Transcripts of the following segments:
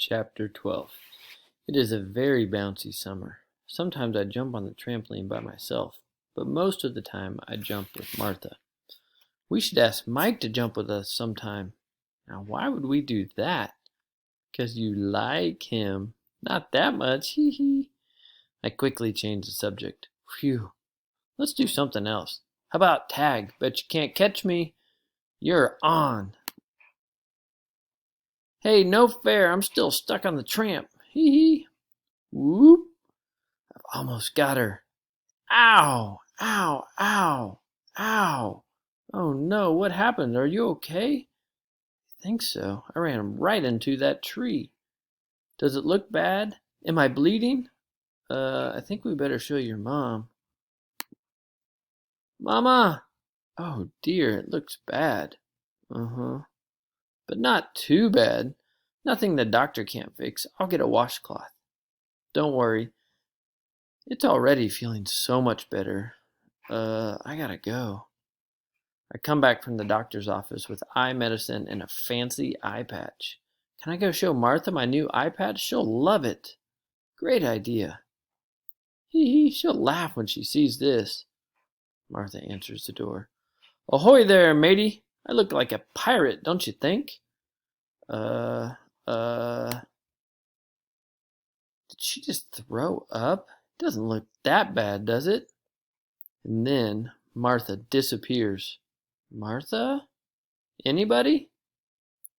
Chapter 12. It is a very bouncy summer. Sometimes I jump on the trampoline by myself, but most of the time I jump with Martha. We should ask Mike to jump with us sometime. Now, why would we do that? Because you like him. Not that much, hee hee. I quickly changed the subject. Phew. Let's do something else. How about tag? Bet you can't catch me. You're on. Hey, no fair. I'm still stuck on the tramp. Hee hee. Whoop. I've almost got her. Ow! Ow! Ow! Ow! Oh no, what happened? Are you okay? I think so. I ran right into that tree. Does it look bad? Am I bleeding? I think we better show your mom. Mama! Oh dear, it looks bad. Uh-huh. But not too bad. Nothing the doctor can't fix. I'll get a washcloth. Don't worry. It's already feeling so much better. I gotta go. I come back from the doctor's office with eye medicine and a fancy eye patch. Can I go show Martha my new eye patch? She'll love it. Great idea. Hee hee, she'll laugh when she sees this. Martha answers the door. Ahoy there, matey. I look like a pirate, don't you think? Did she just throw up? Doesn't look that bad, does it? And then Martha disappears. Martha? Anybody?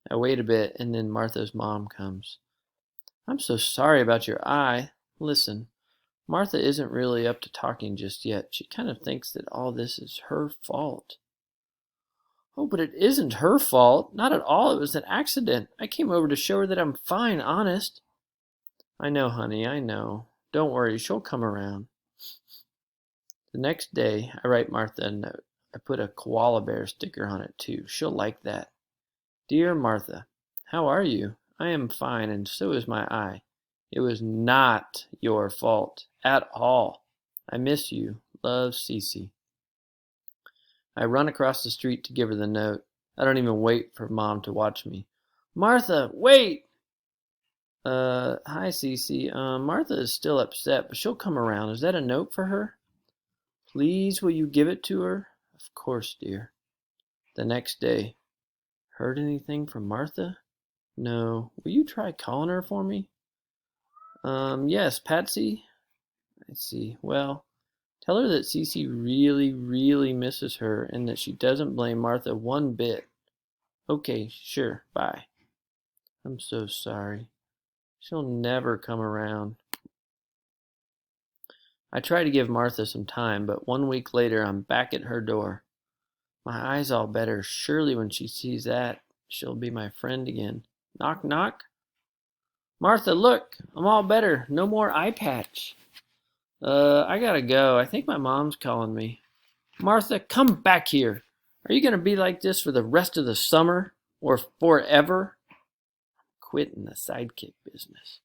I wait a bit, and then Martha's mom comes. I'm so sorry about your eye. Listen, Martha isn't really up to talking just yet. She kind of thinks that all this is her fault. Oh, but it isn't her fault. Not at all. It was an accident. I came over to show her that I'm fine, honest. I know, honey, I know. Don't worry, she'll come around. The next day, I write Martha a note. I put a koala bear sticker on it, too. She'll like that. Dear Martha, how are you? I am fine, and so is my eye. It was not your fault at all. I miss you. Love, Cece. I run across the street to give her the note. I don't even wait for Mom to watch me. Martha, wait! Hi, Cece. Martha is still upset, but she'll come around. Is that a note for her? Please, will you give it to her? Of course, dear. The next day. Heard anything from Martha? No. Will you try calling her for me? Yes, Patsy. I see. Well, tell her that Cece really, really misses her and that she doesn't blame Martha one bit. Okay, sure. Bye. I'm so sorry. She'll never come around. I try to give Martha some time, but 1 week later I'm back at her door. My eye's all better. Surely when she sees that, she'll be my friend again. Knock, knock. Martha, look, I'm all better. No more eye patch. I gotta go. I think my mom's calling me. Martha, come back here. Are you gonna be like this for the rest of the summer? Or forever? I'm quitting the sidekick business.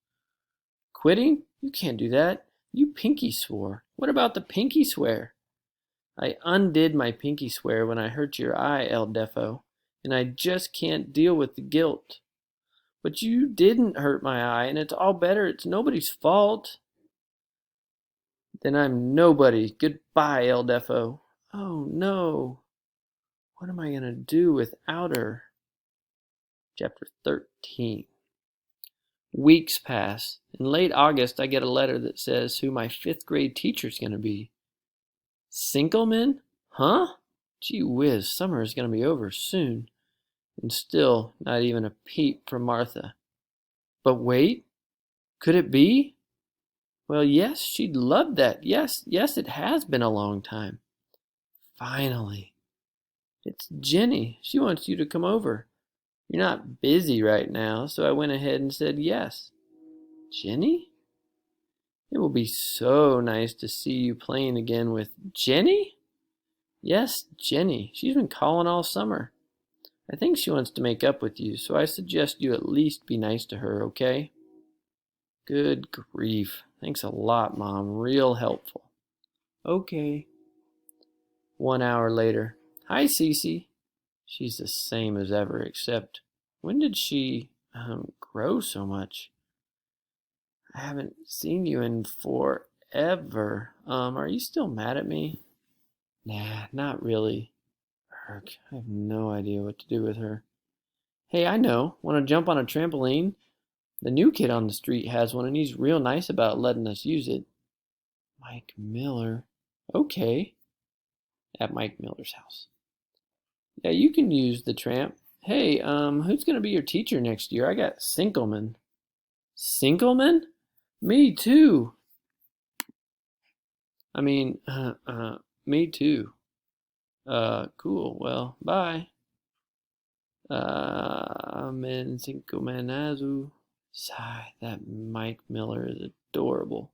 Quitting? You can't do that. You pinky swore. What about the pinky swear? I undid my pinky swear when I hurt your eye, El Deafo, and I just can't deal with the guilt. But you didn't hurt my eye, and it's all better. It's nobody's fault. Then I'm nobody. Goodbye, El Deafo. Oh, no. What am I going to do without her? Chapter 13. Weeks pass. In late August, I get a letter that says who my 5th grade teacher's going to be. Sinkelman? Huh? Gee whiz, summer is going to be over soon. And still, not even a peep from Martha. But wait, could it be? Well, yes, she'd love that. Yes, it has been a long time. Finally. It's Jenny. She wants you to come over. You're not busy right now, so I went ahead and said yes. Jenny? It will be so nice to see you playing again with Jenny? Yes, Jenny. She's been calling all summer. I think she wants to make up with you, so I suggest you at least be nice to her, okay? Good grief. Thanks a lot, Mom. Real helpful. Okay. 1 hour later. Hi, Cece. She's the same as ever, except when did she... grow so much? I haven't seen you in forever. Are you still mad at me? Nah, not really. Ark, I have no idea what to do with her. Hey, I know. Want to jump on a trampoline? The new kid on the street has one, and he's real nice about letting us use it. Mike Miller. Okay. At Mike Miller's house. Yeah, you can use the tramp. Hey, who's gonna be your teacher next year? I got Sinkelman. Sinkelman? Me too. I mean, me too. Cool. Well, bye. Amen, Sinkelman Azu. Sigh, that Mike Miller is adorable.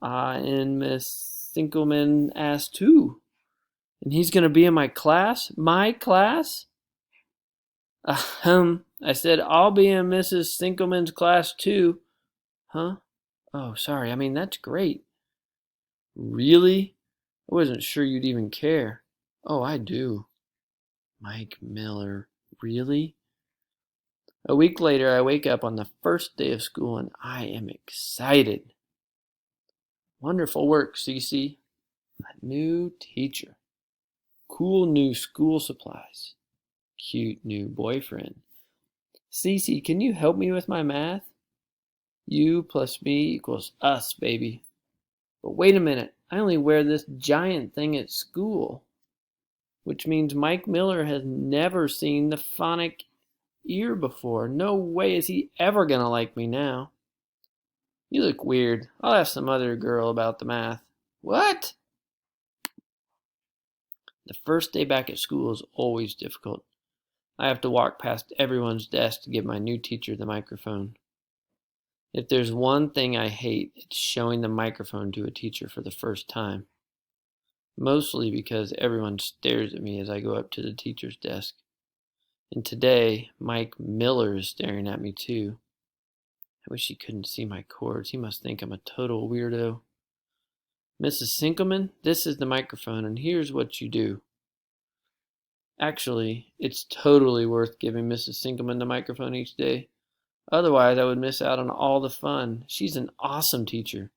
And Miss Sinkelman asked too. And he's gonna be in my class? My class? I said, I'll be in Mrs. Sinkelman's class too. Huh? Oh, sorry. I mean, that's great. Really? I wasn't sure you'd even care. Oh, I do. Mike Miller. Really? A week later, I wake up on the first day of school and I am excited. Wonderful work, Cece. A new teacher. Cool new school supplies. Cute new boyfriend. Cece, can you help me with my math? You plus me equals us, baby. But wait a minute, I only wear this giant thing at school. Which means Mike Miller has never seen the phonic ear before. No way is he ever gonna like me now. You look weird. I'll ask some other girl about the math. What? The first day back at school is always difficult. I have to walk past everyone's desk to give my new teacher the microphone. If there's one thing I hate, it's showing the microphone to a teacher for the first time. Mostly because everyone stares at me as I go up to the teacher's desk. And today, Mike Miller is staring at me too. I wish he couldn't see my cords. He must think I'm a total weirdo. Mrs. Sinkelman, this is the microphone, and here's what you do. Actually, it's totally worth giving Mrs. Sinkelman the microphone each day. Otherwise, I would miss out on all the fun. She's an awesome teacher.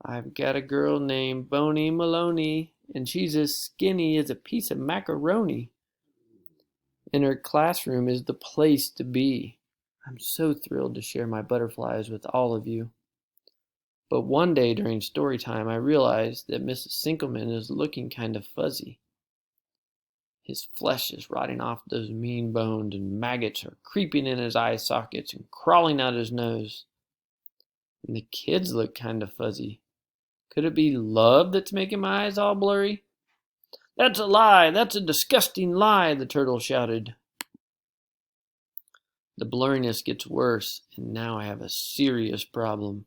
I've got a girl named Boney Maloney, and she's as skinny as a piece of macaroni. And her classroom is the place to be. I'm so thrilled to share my butterflies with all of you. But one day during story time, I realized that Mrs. Sinkelman is looking kind of fuzzy. His flesh is rotting off those mean bones, and maggots are creeping in his eye sockets and crawling out his nose. And the kids look kind of fuzzy. Could it be love that's making my eyes all blurry? That's a lie! That's a disgusting lie, the turtle shouted. The blurriness gets worse, and now I have a serious problem.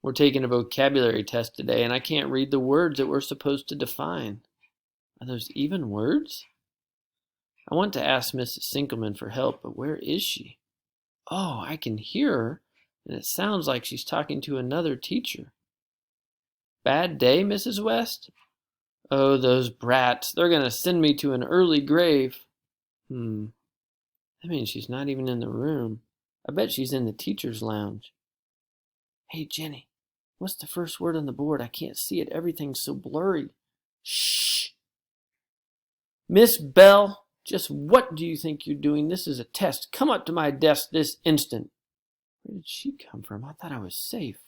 We're taking a vocabulary test today, and I can't read the words that we're supposed to define. Are those even words? I want to ask Mrs. Sinkelman for help, but where is she? Oh, I can hear her, and it sounds like she's talking to another teacher. Bad day, Mrs. West? Oh, those brats. They're going to send me to an early grave. That means she's not even in the room. I bet she's in the teacher's lounge. Hey, Jenny, what's the first word on the board? I can't see it. Everything's so blurry. Shh. Miss Bell, just what do you think you're doing? This is a test. Come up to my desk this instant. Where did she come from? I thought I was safe.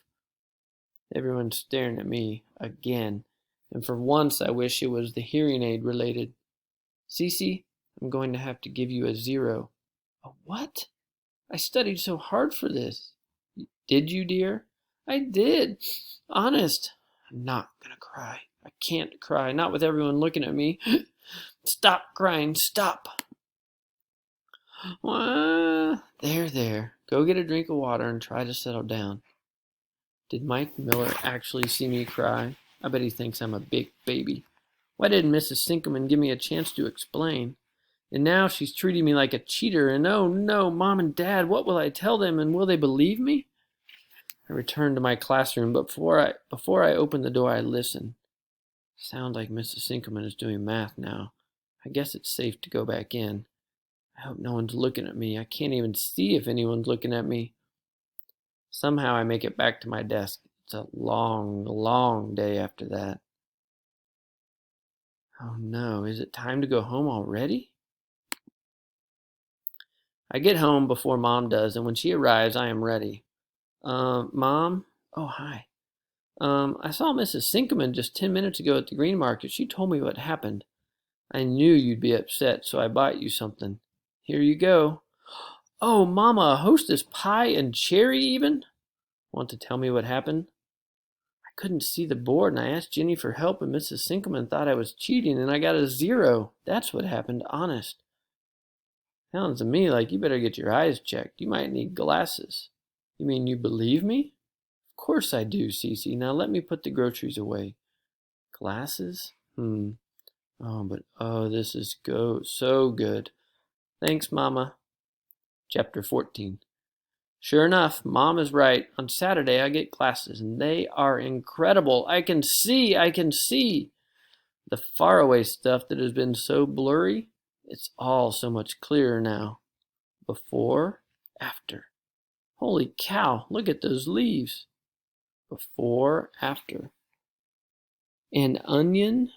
Everyone's staring at me again, and for once I wish it was the hearing aid related. Cece, I'm going to have to give you a 0. A what? I studied so hard for this. Did you, dear? I did. Honest. I'm not gonna cry. I can't cry, not with everyone looking at me. Stop crying, stop. There. Go get a drink of water and try to settle down. Did Mike Miller actually see me cry? I bet he thinks I'm a big baby. Why didn't Mrs. Sinkelman give me a chance to explain? And now she's treating me like a cheater, and oh no, Mom and Dad, what will I tell them, and will they believe me? I returned to my classroom, but before I opened the door, I listened. Sounds like Mrs. Sinkelman is doing math now. I guess it's safe to go back in. I hope no one's looking at me. I can't even see if anyone's looking at me. Somehow I make it back to my desk. It's a long, long day after that. Oh no, is it time to go home already? I get home before Mom does, and when she arrives, I am ready. Mom? Oh, hi. I saw Mrs. Sinkerman just 10 minutes ago at the Green Market. She told me what happened. I knew you'd be upset, so I bought you something. Here you go. Oh, Mama, a hostess pie and cherry even? Want to tell me what happened? I couldn't see the board, and I asked Jenny for help, and Mrs. Sinkerman thought I was cheating, and I got a 0. That's what happened, honest. Sounds to me like you better get your eyes checked. You might need glasses. You mean you believe me? Of course I do, Cece. Now let me put the groceries away. Glasses? This is so good. Thanks, Mama. Chapter 14. Sure enough, Mom is right. On Saturday I get glasses, and they are incredible. I can see. The faraway stuff that has been so blurry, it's all so much clearer now. Before, after. Holy cow, look at those leaves. Before, after. And onion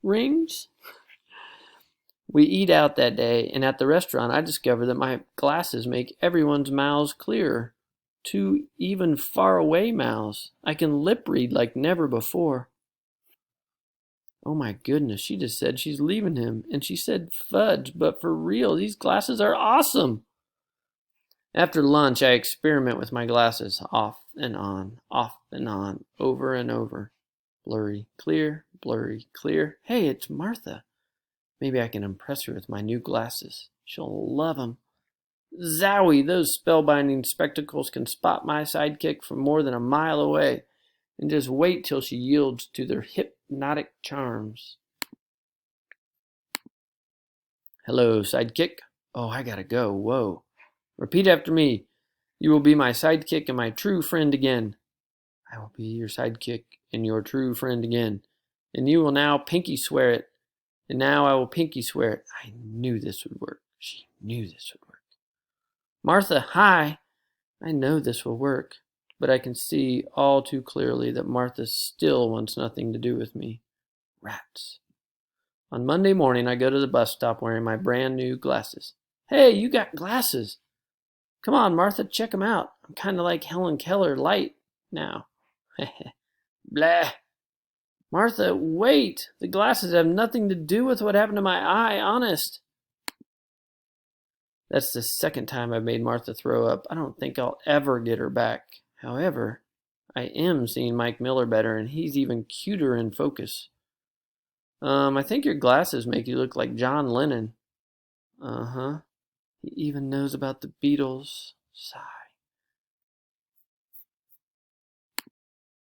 rings? We eat out that day, and at the restaurant I discover that my glasses make everyone's mouths clearer. 2 even faraway mouths. I can lip read like never before. Oh my goodness, she just said she's leaving him, and she said fudge, but for real, these glasses are awesome. After lunch, I experiment with my glasses, off and on, over and over. Blurry, clear, blurry, clear. Hey, it's Martha. Maybe I can impress her with my new glasses. She'll love them. Zowie, those spellbinding spectacles can spot my sidekick from more than a mile away. And just wait till she yields to their hypnotic charms. Hello, sidekick. Oh, I gotta go. Whoa. Repeat after me. You will be my sidekick and my true friend again. I will be your sidekick and your true friend again. And you will now pinky swear it. And now I will pinky swear it. I knew this would work. She knew this would work. Martha, hi. I know this will work. But I can see all too clearly that Martha still wants nothing to do with me. Rats. On Monday morning, I go to the bus stop wearing my brand new glasses. Hey, you got glasses. Come on, Martha, check them out. I'm kind of like Helen Keller light now. Blah. Martha, wait. The glasses have nothing to do with what happened to my eye, honest. That's the second time I've made Martha throw up. I don't think I'll ever get her back. However, I am seeing Mike Miller better, and he's even cuter in focus. I think your glasses make you look like John Lennon. Uh-huh. He even knows about the Beatles. Sigh.